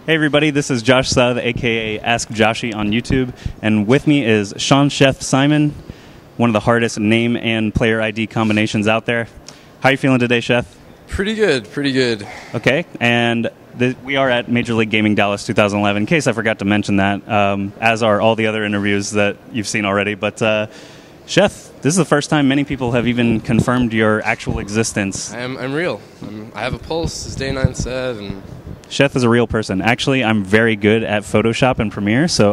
Hey everybody, this is Josh South, aka AskJoshy on YouTube, and with me is Shawn, Sheth, Simon, one of the hardest name and player ID combinations out there. How are you feeling today, Sheth? Pretty good, pretty good. Okay, and we are at Major League Gaming Dallas 2011, in case I forgot to mention that, as are all the other interviews that you've seen already. But Sheth, this is the first time many people have even confirmed your actual existence. I'm real. I have a pulse, as Day 9 said, and... Sheth is a real person. Actually, I'm very good at Photoshop and Premiere, so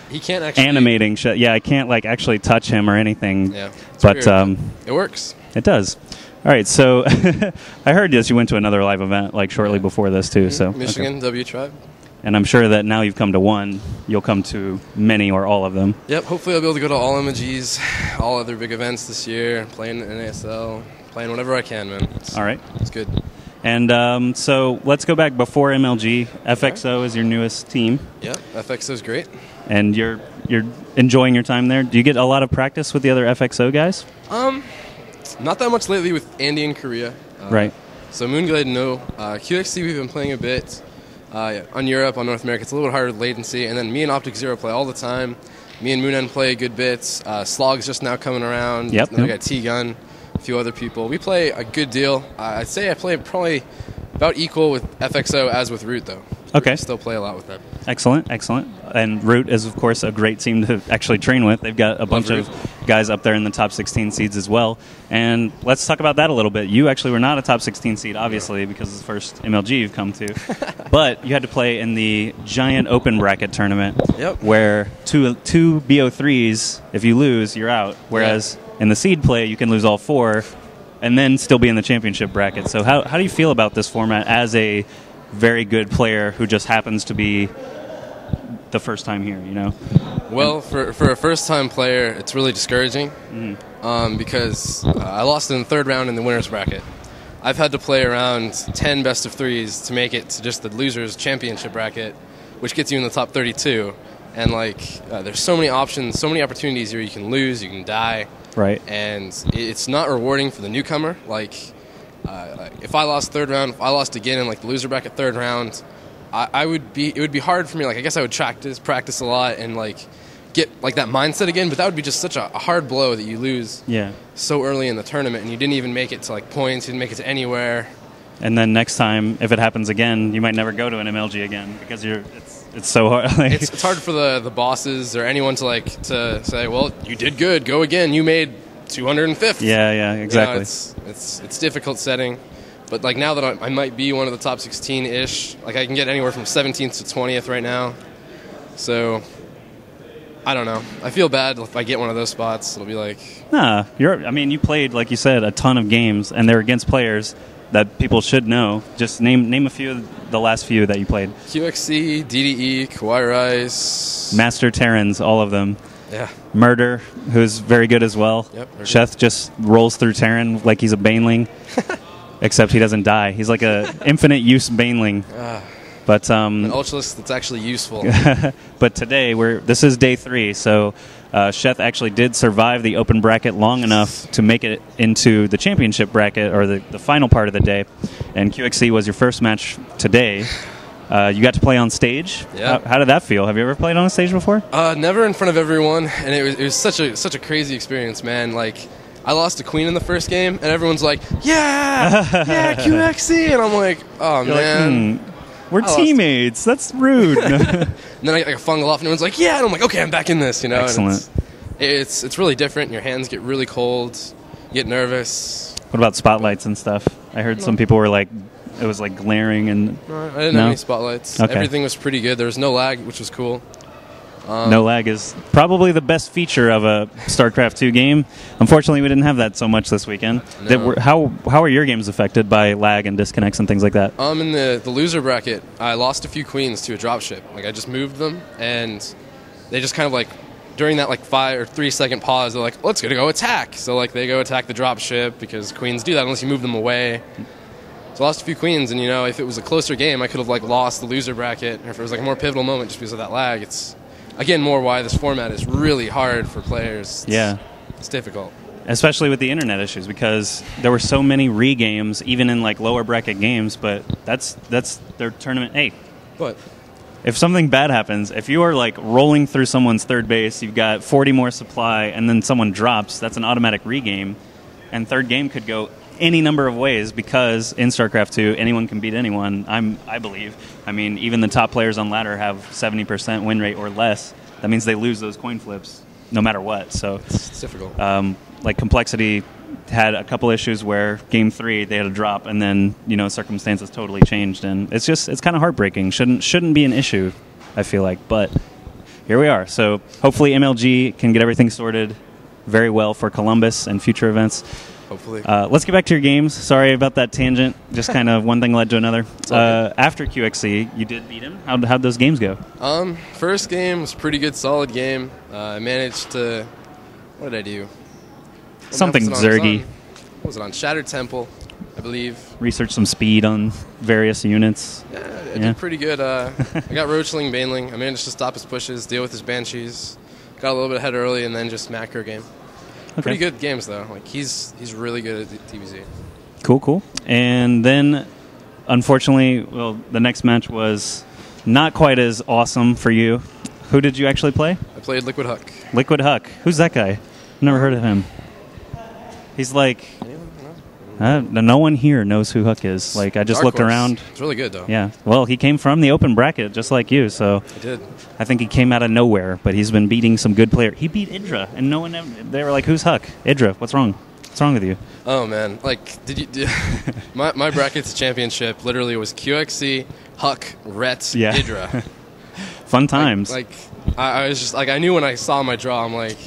he can't actually animating Sheth. Yeah, I can't actually touch him or anything. Yeah, but it works. It does. All right, so I heard you went to another live event shortly before this too. So Michigan, okay. W Tribe. And I'm sure that now you've come to one, you'll come to many or all of them. Yep. Hopefully, I'll be able to go to all MLGs, all other big events this year. Playing NASL, playing whatever I can, man. All right. It's good. And so let's go back before MLG. FXO is your newest team. Yeah, FXO is great. And you're enjoying your time there. Do you get a lot of practice with the other FXO guys? Not that much lately with Andy in Korea. Right. So Moonglade, no. QXC, we've been playing a bit. On Europe, on North America, it's a little bit harder with latency. And then me and Optic Zero play all the time. Me and Moonen play good bits. Slog's just now coming around. Yep. Then we got T-Gun. A few other people. We play a good deal. I'd say I play probably about equal with FXO as with Root, though. Okay. I still play a lot with them. Excellent, excellent. And Root is, of course, a great team to actually train with. They've got a bunch of guys up there in the top 16 seeds as well. And let's talk about that a little bit. You actually were not a top 16 seed, obviously, because it's the first MLG you've come to. But you had to play in the giant open bracket tournament, where two BO3s, if you lose, you're out. Whereas in the seed play, you can lose all four and then still be in the championship bracket. So how do you feel about this format as a very good player who just happens to be the first time here, you know? Well, for a first-time player, it's really discouraging because I lost in the third round in the winner's bracket. I've had to play around 10 best-of-3s to make it to just the loser's championship bracket, which gets you in the top 32. And, there's so many options, so many opportunities here. You can lose, you can die. Right. And it's not rewarding for the newcomer. If I lost third round, if I lost again in the loser bracket third round, it would be hard for me. I guess I would practice a lot and get that mindset again. But that would be just such a hard blow that you lose so early in the tournament, and you didn't even make it to points, you didn't make it to anywhere. And then next time, if it happens again, you might never go to an MLG again because it's so hard. It's hard for the bosses or anyone to say, well, you did good, go again. You made 205th. Yeah, exactly. It's difficult setting. But now that I might be one of the top 16-ish, I can get anywhere from 17th to 20th right now. So I don't know. I feel bad if I get one of those spots. It'll be nah. You played, like you said, a ton of games, and they're against players that people should know. Just name a few of the last few that you played. QXC, DDE, Kawhi Rice. Master Terrans, all of them. Yeah. Murder, who's very good as well. Yep. Sheth just rolls through Terran like he's a Baneling, except he doesn't die. He's like a infinite use Baneling. But an Ultralisk that's actually useful. But today, this is day 3, so Sheth actually did survive the open bracket long enough to make it into the championship bracket, or the final part of the day. And QXC was your first match today. You got to play on stage. Yeah. How did that feel? Have you ever played on a stage before? Never in front of everyone, and it was such a crazy experience, man. I lost a queen in the first game, and everyone's like, yeah, QXC, and I'm like, oh, You're man. We're teammates. That's rude. And then I fungal off, and everyone's like, yeah, and I'm like, okay, I'm back in this, you know. Excellent. And it's really different. Your hands get really cold. You get nervous. What about spotlights and stuff? I heard some people were it was glaring and... No, I didn't have any spotlights. Okay. Everything was pretty good. There was no lag, which was cool. No lag is probably the best feature of a StarCraft 2 game. Unfortunately, we didn't have that so much this weekend. No. How are your games affected by lag and disconnects and things like that? In the loser bracket, I lost a few queens to a dropship. I just moved them, and they just kind of during that 5 or 3 second pause, they're like, let's go attack. So they go attack the dropship because queens do that unless you move them away. So I lost a few queens, and if it was a closer game, I could have lost the loser bracket, or if it was a more pivotal moment just because of that lag. It's again more why this format is really hard for players. It's difficult. Especially with the internet issues, because there were so many re-games, even in lower bracket games, but that's their tournament. Hey. What? if something bad happens, if you are like rolling through someone's third base, you've got 40 more supply, and then someone drops, that's an automatic regame, and third game could go any number of ways because in StarCraft 2, anyone can beat anyone. I believe. I mean, even the top players on ladder have 70% win rate or less. That means they lose those coin flips no matter what. So it's difficult. Like Complexity had a couple issues where game 3 they had a drop, and then circumstances totally changed, and it's kind of heartbreaking. Shouldn't be an issue, I feel like, but here we are. So hopefully MLG can get everything sorted very well for Columbus and future events. Hopefully. Let's get back to your games. Sorry about that tangent. Just kind of one thing led to another. After QXC, you did beat him. How'd those games go? First game was pretty good, solid game. I managed to. What did I do? Something Zergy. What was it on? Shattered Temple, I believe. Research some speed on various units. Yeah, I did pretty good. I got Roachling, Baneling. I managed to stop his pushes, deal with his Banshees. Got a little bit ahead early, and then just macro game. Okay. Pretty good games, though. Like he's really good at TBZ. Cool. And then, unfortunately, the next match was not quite as awesome for you. Who did you actually play? I played Liquid Huck. Liquid Huck. Who's that guy? Never heard of him. He's like... no one here knows who Huck is. Like, I just looked around. It's really good, though. Yeah. Well, he came from the open bracket, just like you, so... He did. I think he came out of nowhere, but he's been beating some good players. He beat Idra, and no one... They were like, who's Huck? Idra, what's wrong? What's wrong with you? Oh, man. Like, my bracket's championship literally was QXC, Huck, Ret, Idra. Fun times. I was just... Like, I knew when I saw my draw, I'm like...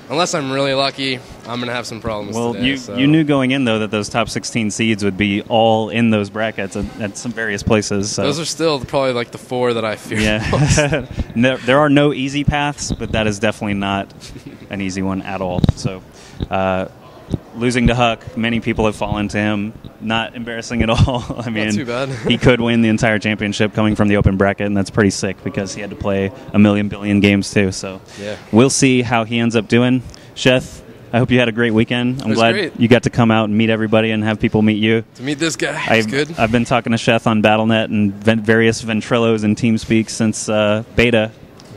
Unless I'm really lucky, I'm going to have some problems today. Well, you knew going in, though, that those top 16 seeds would be all in those brackets at some various places. So. Those are still probably like the 4 that I fear most. No, there are no easy paths, but that is definitely not an easy one at all. So losing to Huck, many people have fallen to him. Not embarrassing at all. I mean, not too bad. He could win the entire championship coming from the open bracket, and that's pretty sick because he had to play a billion games too. So we'll see how he ends up doing. Sheth, I hope you had a great weekend. I'm glad you got to come out and meet everybody and have people meet you. To meet this guy, it's good. I've been talking to Sheth on Battle.net and various Ventrellos and TeamSpeak since beta,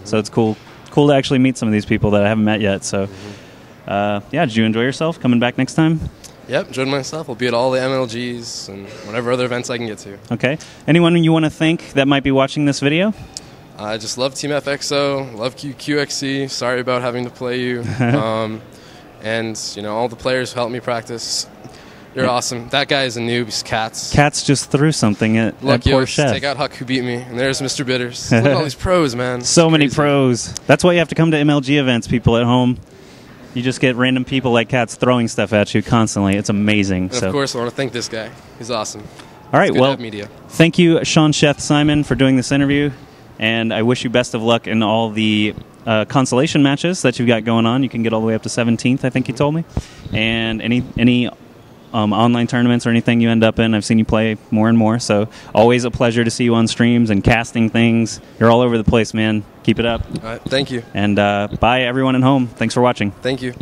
so it's cool to actually meet some of these people that I haven't met yet. So, did you enjoy yourself coming back next time? Yep, enjoyed myself. I'll be at all the MLGs and whatever other events I can get to. Okay. Anyone you want to thank that might be watching this video? I just love Team FXO, love QXC. Sorry about having to play you. And, all the players who helped me practice. You're awesome. That guy is a noob. He's Cats. Cats just threw something at poor Sheth. Take out Huck, who beat me. And there's Mr. Bitters. Look at all these pros, man. So many pros. That's why you have to come to MLG events, people at home. You just get random people like Cats throwing stuff at you constantly. It's amazing. And of course, I want to thank this guy. He's awesome. All right, thank you, Shawn, Sheth, Simon, for doing this interview. And I wish you best of luck in all the consolation matches that you've got going on. You can get all the way up to 17th, I think you told me. And any online tournaments or anything you end up in, I've seen you play more and more. So always a pleasure to see you on streams and casting things. You're all over the place, man. Keep it up. All right, thank you. And bye, everyone at home. Thanks for watching. Thank you.